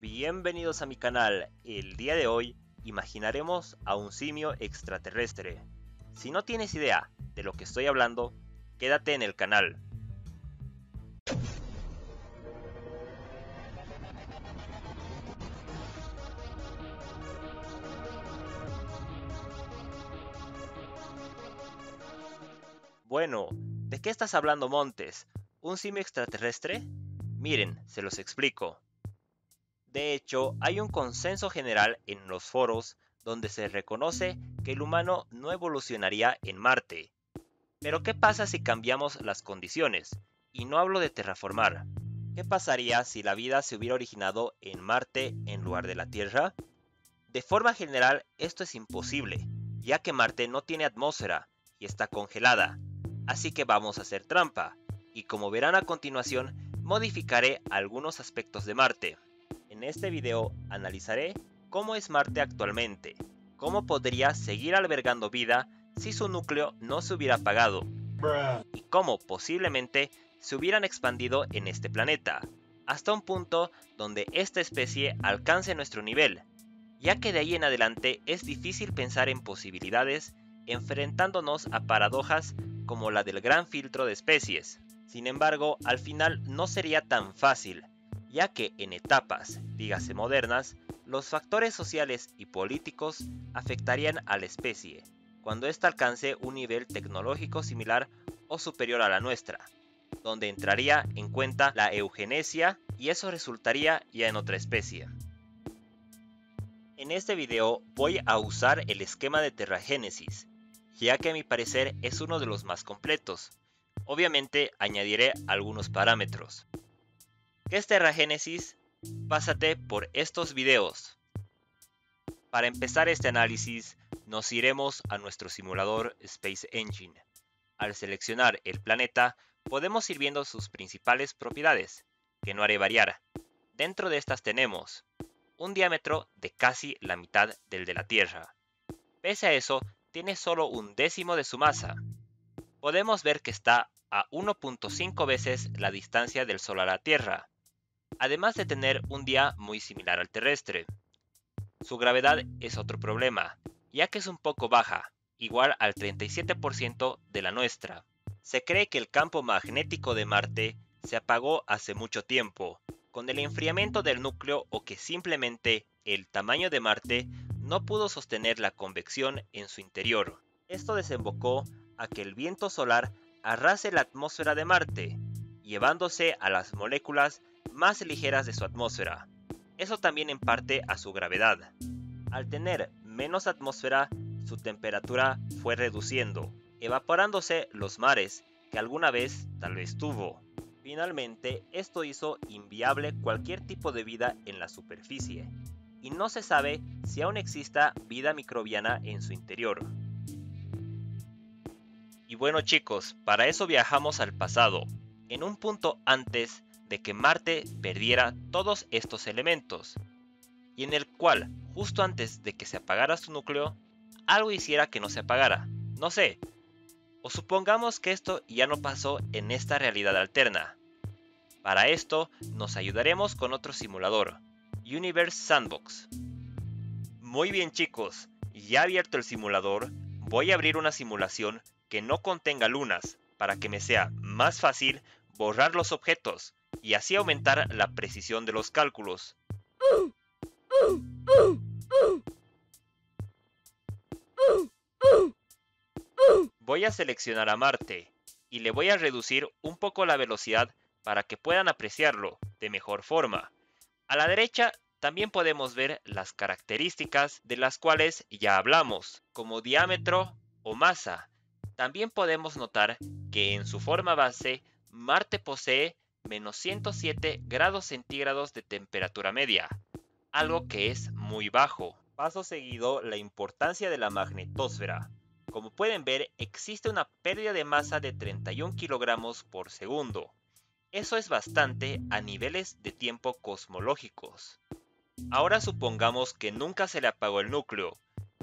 Bienvenidos a mi canal. El día de hoy imaginaremos a un simio extraterrestre. Si no tienes idea de lo que estoy hablando, quédate en el canal. Bueno, ¿de qué estás hablando, Montes? ¿Un simio extraterrestre? Miren, se los explico. De hecho, hay un consenso general en los foros donde se reconoce que el humano no evolucionaría en Marte. Pero ¿qué pasa si cambiamos las condiciones? Y no hablo de terraformar. ¿Qué pasaría si la vida se hubiera originado en Marte en lugar de la Tierra? De forma general, esto es imposible, ya que Marte no tiene atmósfera y está congelada. Así que vamos a hacer trampa, y como verán a continuación, modificaré algunos aspectos de Marte. En este video analizaré cómo es Marte actualmente, cómo podría seguir albergando vida si su núcleo no se hubiera apagado, y cómo posiblemente se hubieran expandido en este planeta, hasta un punto donde esta especie alcance nuestro nivel, ya que de ahí en adelante es difícil pensar en posibilidades enfrentándonos a paradojas como la del gran filtro de especies. Sin embargo, al final no sería tan fácil, ya que en etapas, dígase modernas, los factores sociales y políticos afectarían a la especie, cuando ésta alcance un nivel tecnológico similar o superior a la nuestra, donde entraría en cuenta la eugenesia y eso resultaría ya en otra especie. En este video voy a usar el esquema de terragénesis, ya que a mi parecer es uno de los más completos. Obviamente añadiré algunos parámetros. ¿Qué es terragénesis? Pásate por estos videos. Para empezar este análisis, nos iremos a nuestro simulador Space Engine. Al seleccionar el planeta, podemos ir viendo sus principales propiedades, que no haré variar. Dentro de estas tenemos un diámetro de casi la mitad del de la Tierra. Pese a eso, tiene solo un décimo de su masa. Podemos ver que está a 1.5 veces la distancia del Sol a la Tierra, además de tener un día muy similar al terrestre. Su gravedad es otro problema, ya que es un poco baja, igual al 37% de la nuestra. Se cree que el campo magnético de Marte se apagó hace mucho tiempo, con el enfriamiento del núcleo o que simplemente el tamaño de Marte no pudo sostener la convección en su interior. Esto desembocó a que el viento solar arrase la atmósfera de Marte, llevándose a las moléculas más ligeras de su atmósfera. Eso también en parte a su gravedad. Al tener menos atmósfera, su temperatura fue reduciendo, evaporándose los mares que alguna vez tal vez tuvo. Finalmente, esto hizo inviable cualquier tipo de vida en la superficie, y no se sabe si aún exista vida microbiana en su interior. Y bueno chicos, para eso viajamos al pasado, en un punto antes de que Marte perdiera todos estos elementos, y en el cual, justo antes de que se apagara su núcleo, algo hiciera que no se apagara. No sé. O supongamos que esto ya no pasó en esta realidad alterna. Para esto, nos ayudaremos con otro simulador, Universe Sandbox. Muy bien chicos, ya abierto el simulador, voy a abrir una simulación que no contenga lunas, para que me sea más fácil borrar los objetos, y así aumentar la precisión de los cálculos. Voy a seleccionar a Marte y le voy a reducir un poco la velocidad para que puedan apreciarlo de mejor forma. A la derecha también podemos ver las características de las cuales ya hablamos, como diámetro o masa. También podemos notar que en su forma base, Marte posee menos 107 grados centígrados de temperatura media, algo que es muy bajo. Paso seguido, la importancia de la magnetosfera. Como pueden ver, existe una pérdida de masa de 31 kilogramos por segundo. Eso es bastante a niveles de tiempo cosmológicos. Ahora supongamos que nunca se le apagó el núcleo.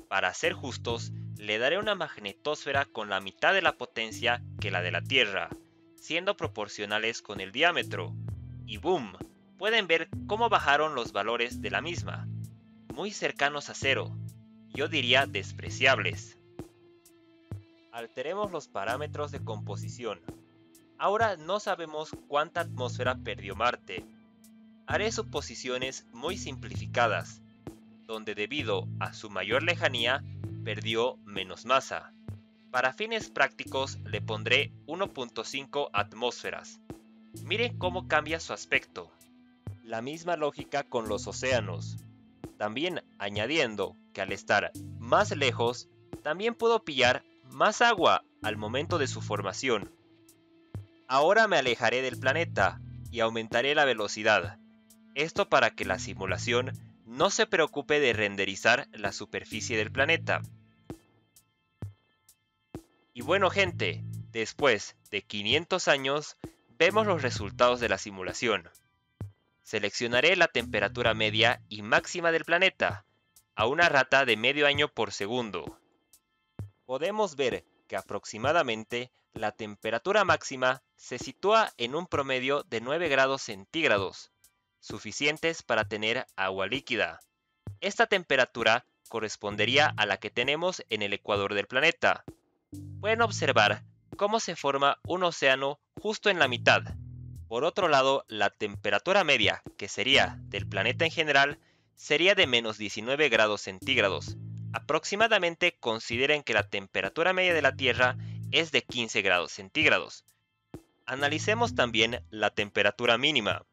Para ser justos, le daré una magnetosfera con la mitad de la potencia que la de la Tierra, siendo proporcionales con el diámetro. Y ¡boom! pueden ver cómo bajaron los valores de la misma, muy cercanos a cero, yo diría despreciables. Alteremos los parámetros de composición. Ahora no sabemos cuánta atmósfera perdió Marte. Haré suposiciones muy simplificadas, donde debido a su mayor lejanía, perdió menos masa. Para fines prácticos le pondré 1.5 atmósferas. Miren cómo cambia su aspecto. La misma lógica con los océanos. También añadiendo que al estar más lejos, también puedo pillar más agua al momento de su formación. Ahora me alejaré del planeta y aumentaré la velocidad. Esto para que la simulación no se preocupe de renderizar la superficie del planeta. Y bueno gente, después de 500 años, vemos los resultados de la simulación. Seleccionaré la temperatura media y máxima del planeta, a una rata de medio año por segundo. Podemos ver que aproximadamente la temperatura máxima se sitúa en un promedio de 9 grados centígrados, suficientes para tener agua líquida. Esta temperatura correspondería a la que tenemos en el ecuador del planeta. Pueden observar cómo se forma un océano justo en la mitad. Por otro lado, la temperatura media, que sería del planeta en general, sería de menos 19 grados centígrados. Aproximadamente consideren que la temperatura media de la Tierra es de 15 grados centígrados. Analicemos también la temperatura mínima.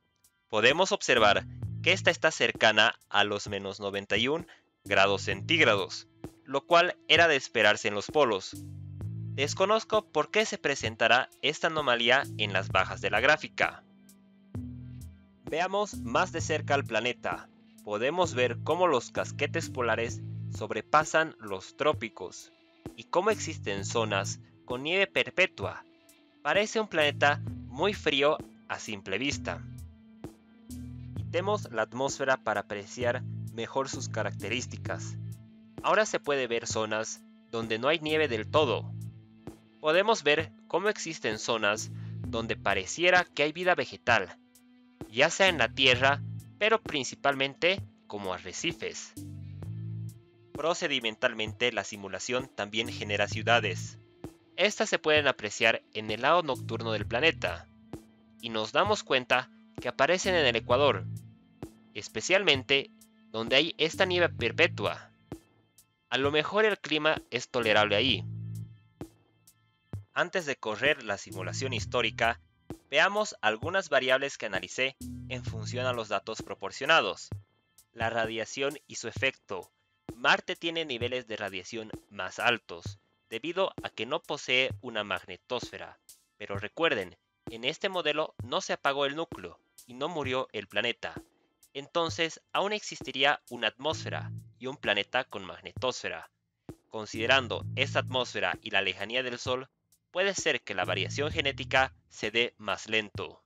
Podemos observar que esta está cercana a los menos 91 grados centígrados, lo cual era de esperarse en los polos. Desconozco por qué se presentará esta anomalía en las bajas de la gráfica. Veamos más de cerca al planeta. Podemos ver cómo los casquetes polares sobrepasan los trópicos y cómo existen zonas con nieve perpetua. Parece un planeta muy frío a simple vista. Quitemos la atmósfera para apreciar mejor sus características. Ahora se puede ver zonas donde no hay nieve del todo. Podemos ver cómo existen zonas donde pareciera que hay vida vegetal, ya sea en la Tierra, pero principalmente como arrecifes. Procedimentalmente, la simulación también genera ciudades. Estas se pueden apreciar en el lado nocturno del planeta, y nos damos cuenta que aparecen en el ecuador, especialmente donde hay esta nieve perpetua. A lo mejor el clima es tolerable ahí. Antes de correr la simulación histórica, veamos algunas variables que analicé en función a los datos proporcionados. La radiación y su efecto. Marte tiene niveles de radiación más altos, debido a que no posee una magnetosfera. Pero recuerden, en este modelo no se apagó el núcleo y no murió el planeta. Entonces aún existiría una atmósfera y un planeta con magnetosfera. Considerando esta atmósfera y la lejanía del Sol, puede ser que la variación genética se dé más lento.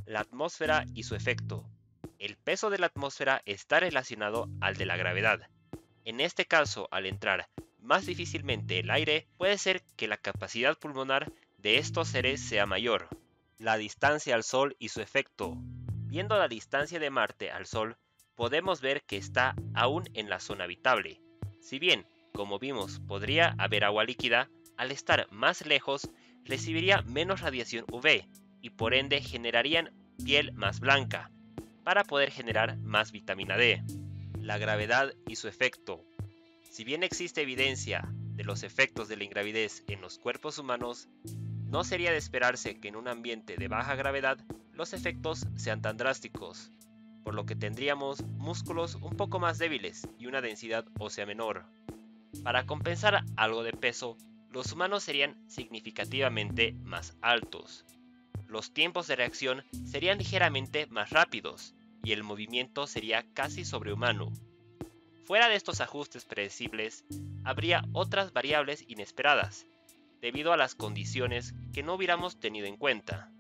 La atmósfera y su efecto. El peso de la atmósfera está relacionado al de la gravedad. En este caso, al entrar más difícilmente el aire, puede ser que la capacidad pulmonar de estos seres sea mayor. La distancia al Sol y su efecto. Viendo la distancia de Marte al Sol, podemos ver que está aún en la zona habitable. Si bien, como vimos, podría haber agua líquida, al estar más lejos, recibiría menos radiación UV y por ende generarían piel más blanca, para poder generar más vitamina D. La gravedad y su efecto. Si bien existe evidencia de los efectos de la ingravidez en los cuerpos humanos, no sería de esperarse que en un ambiente de baja gravedad los efectos sean tan drásticos, por lo que tendríamos músculos un poco más débiles y una densidad ósea menor. Para compensar algo de peso, los humanos serían significativamente más altos. Los tiempos de reacción serían ligeramente más rápidos y el movimiento sería casi sobrehumano. Fuera de estos ajustes predecibles, habría otras variables inesperadas, debido a las condiciones que no hubiéramos tenido en cuenta.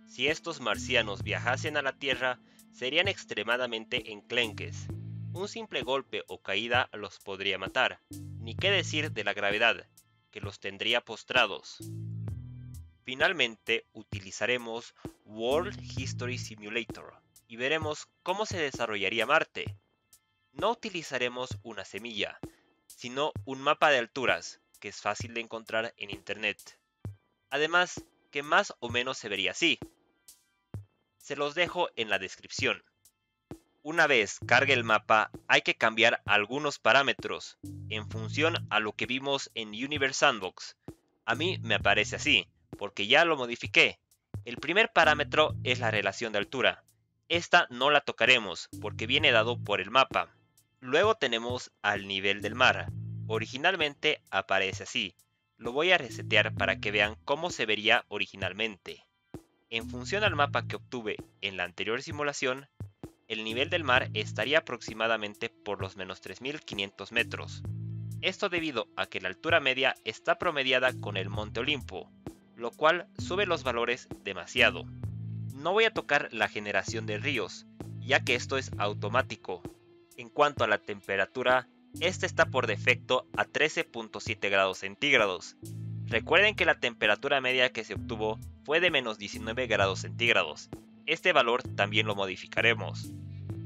Si estos marcianos viajasen a la Tierra, serían extremadamente enclenques. Un simple golpe o caída los podría matar, ni qué decir de la gravedad, que los tendría postrados. Finalmente, utilizaremos World History Simulator y veremos cómo se desarrollaría Marte. No utilizaremos una semilla, sino un mapa de alturas, que es fácil de encontrar en internet. Además, que más o menos se vería así. Se los dejo en la descripción. Una vez cargue el mapa, hay que cambiar algunos parámetros, en función a lo que vimos en Universe Sandbox. A mí me aparece así, porque ya lo modifiqué. El primer parámetro es la relación de altura. Esta no la tocaremos, porque viene dado por el mapa. Luego tenemos al nivel del mar. Originalmente aparece así. Lo voy a resetear para que vean cómo se vería originalmente. En función al mapa que obtuve en la anterior simulación, el nivel del mar estaría aproximadamente por los menos 3.500 metros. Esto debido a que la altura media está promediada con el Monte Olimpo, lo cual sube los valores demasiado. No voy a tocar la generación de ríos, ya que esto es automático. En cuanto a la temperatura, esta está por defecto a 13.7 grados centígrados. Recuerden que la temperatura media que se obtuvo fue de menos 19 grados centígrados. Este valor también lo modificaremos.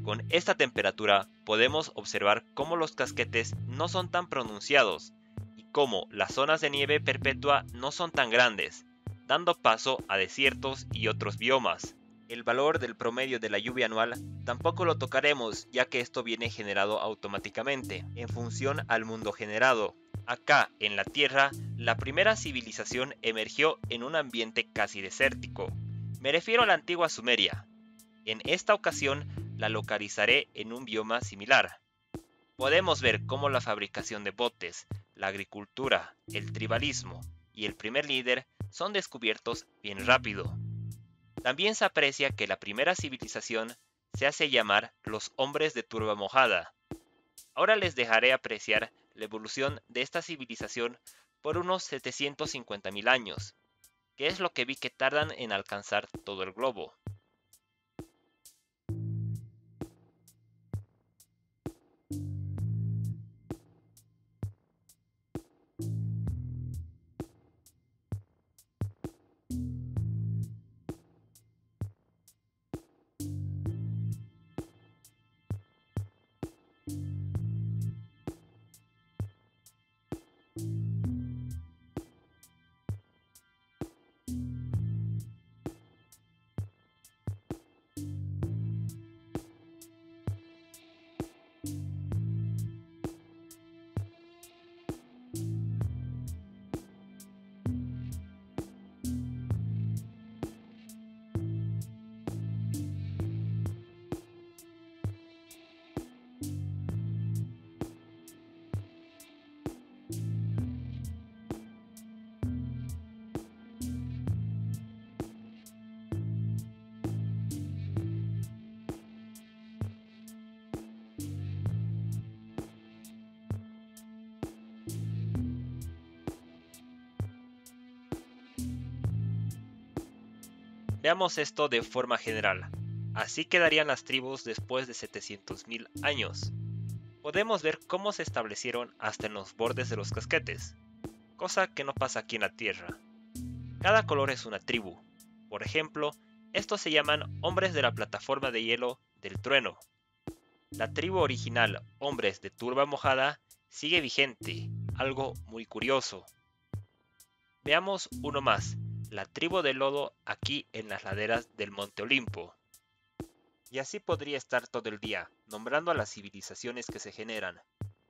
Con esta temperatura podemos observar cómo los casquetes no son tan pronunciados y cómo las zonas de nieve perpetua no son tan grandes, dando paso a desiertos y otros biomas. El valor del promedio de la lluvia anual tampoco lo tocaremos, ya que esto viene generado automáticamente, en función al mundo generado. Acá, en la Tierra, la primera civilización emergió en un ambiente casi desértico. Me refiero a la antigua Sumeria. En esta ocasión la localizaré en un bioma similar. Podemos ver cómo la fabricación de botes, la agricultura, el tribalismo y el primer líder son descubiertos bien rápido. También se aprecia que la primera civilización se hace llamar los hombres de turba mojada. Ahora les dejaré apreciar la evolución de esta civilización por unos 750.000 años, que es lo que vi que tardan en alcanzar todo el globo. Veamos esto de forma general. Así quedarían las tribus después de 700.000 años. Podemos ver cómo se establecieron hasta en los bordes de los casquetes, cosa que no pasa aquí en la Tierra. Cada color es una tribu. Por ejemplo, estos se llaman hombres de la plataforma de hielo del trueno. La tribu original, hombres de turba mojada, sigue vigente, algo muy curioso. Veamos uno más, la tribu del lodo aquí en las laderas del Monte Olimpo. Y así podría estar todo el día, nombrando a las civilizaciones que se generan.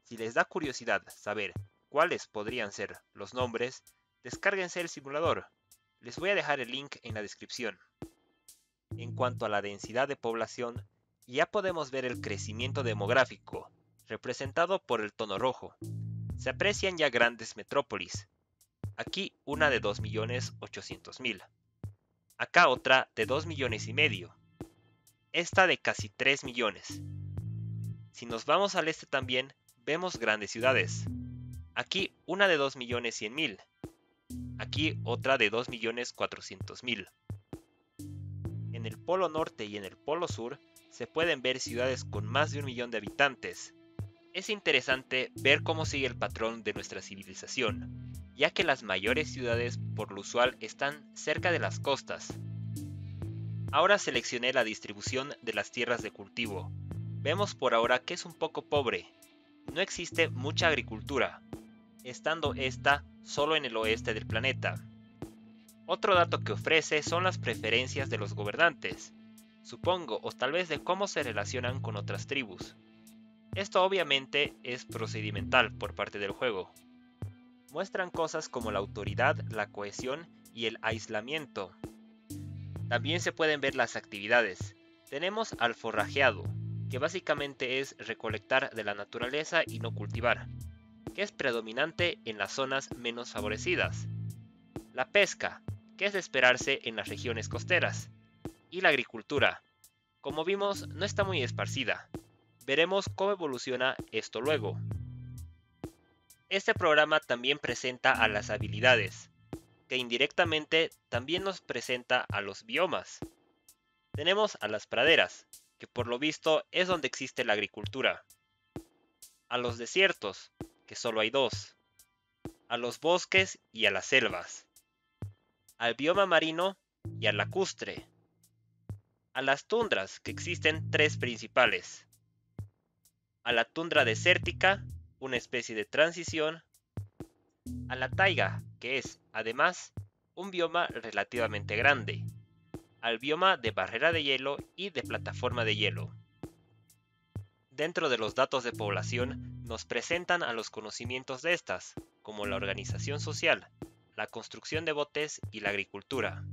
Si les da curiosidad saber cuáles podrían ser los nombres, descárguense el simulador. Les voy a dejar el link en la descripción. En cuanto a la densidad de población, ya podemos ver el crecimiento demográfico, representado por el tono rojo. Se aprecian ya grandes metrópolis. Aquí una de 2.800.000. Acá otra de 2,5 millones. Esta de casi 3 millones. Si nos vamos al este también, vemos grandes ciudades. Aquí una de 2.100.000. Aquí otra de 2.400.000. En el polo norte y en el polo sur se pueden ver ciudades con más de 1 millón de habitantes. Es interesante ver cómo sigue el patrón de nuestra civilización, ya que las mayores ciudades por lo usual están cerca de las costas. Ahora seleccioné la distribución de las tierras de cultivo. Vemos por ahora que es un poco pobre. No existe mucha agricultura, estando esta solo en el oeste del planeta. Otro dato que ofrece son las preferencias de los gobernantes, supongo, o tal vez de cómo se relacionan con otras tribus. Esto obviamente es procedimental por parte del juego. Muestran cosas como la autoridad, la cohesión y el aislamiento. También se pueden ver las actividades. Tenemos al forrajeado, que básicamente es recolectar de la naturaleza y no cultivar, que es predominante en las zonas menos favorecidas. La pesca, que es de esperarse en las regiones costeras. Y la agricultura, como vimos, no está muy esparcida. Veremos cómo evoluciona esto luego. Este programa también presenta a las habilidades, que indirectamente también nos presenta a los biomas. Tenemos a las praderas, que por lo visto es donde existe la agricultura. A los desiertos, que solo hay dos. A los bosques y a las selvas. Al bioma marino y al lacustre. A las tundras, que existen tres principales. A la tundra desértica, una especie de transición. A la taiga, que es, además, un bioma relativamente grande. Al bioma de barrera de hielo y de plataforma de hielo. Dentro de los datos de población nos presentan a los conocimientos de estas, como la organización social, la construcción de botes y la agricultura.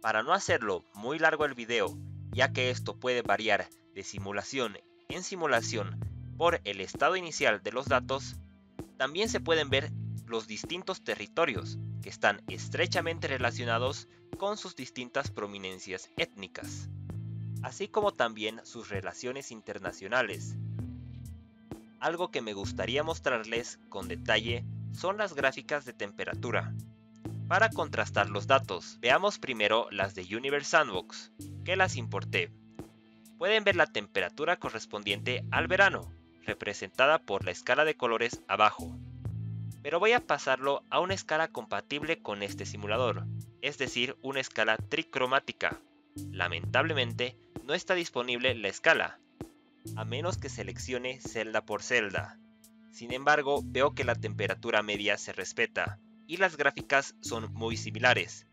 Para no hacerlo muy largo el video, ya que esto puede variar de simulación en simulación por el estado inicial de los datos, también se pueden ver los distintos territorios que están estrechamente relacionados con sus distintas prominencias étnicas, así como también sus relaciones internacionales. Algo que me gustaría mostrarles con detalle son las gráficas de temperatura. Para contrastar los datos, veamos primero las de Universe Sandbox, que las importé. Pueden ver la temperatura correspondiente al verano, representada por la escala de colores abajo. Pero voy a pasarlo a una escala compatible con este simulador, es decir, una escala tricromática. Lamentablemente, no está disponible la escala, a menos que seleccione celda por celda. Sin embargo, veo que la temperatura media se respeta, y las gráficas son muy similares.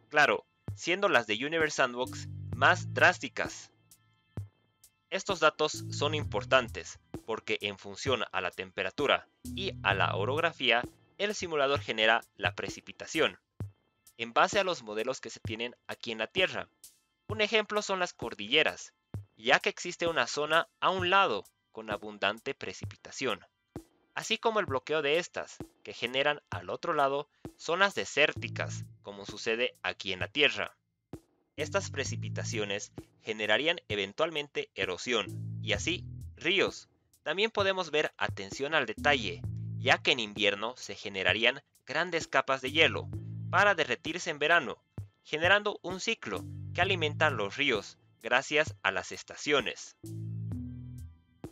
Claro, siendo las de Universe Sandbox más drásticas. Estos datos son importantes, porque en función a la temperatura y a la orografía, el simulador genera la precipitación, en base a los modelos que se tienen aquí en la Tierra. Un ejemplo son las cordilleras, ya que existe una zona a un lado con abundante precipitación, así como el bloqueo de estas, que generan al otro lado zonas desérticas, como sucede aquí en la Tierra. Estas precipitaciones generarían eventualmente erosión, y así ríos. También podemos ver atención al detalle, ya que en invierno se generarían grandes capas de hielo, para derretirse en verano, generando un ciclo que alimenta los ríos gracias a las estaciones.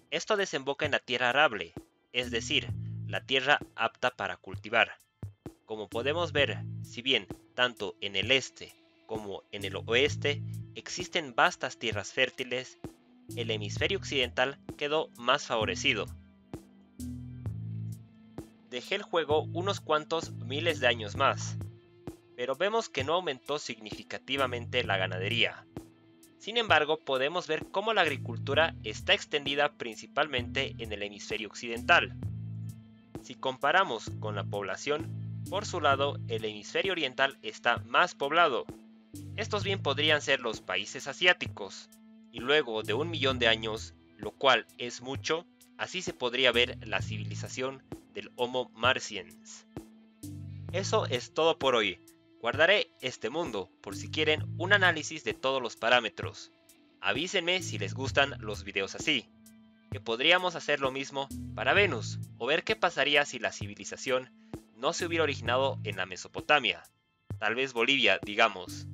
Esto desemboca en la tierra arable, es decir, la tierra apta para cultivar. Como podemos ver, si bien tanto en el este como en el oeste existen vastas tierras fértiles, el hemisferio occidental quedó más favorecido. Dejé el juego unos cuantos miles de años más, pero vemos que no aumentó significativamente la ganadería. Sin embargo, podemos ver cómo la agricultura está extendida principalmente en el hemisferio occidental. Si comparamos con la población, por su lado, el hemisferio oriental está más poblado. Estos bien podrían ser los países asiáticos, y luego de 1 millón de años, lo cual es mucho, así se podría ver la civilización del Homo marciens. Eso es todo por hoy. Guardaré este mundo por si quieren un análisis de todos los parámetros. Avísenme si les gustan los videos así, que podríamos hacer lo mismo para Venus, o ver qué pasaría si la civilización no se hubiera originado en la Mesopotamia, tal vez Bolivia, digamos.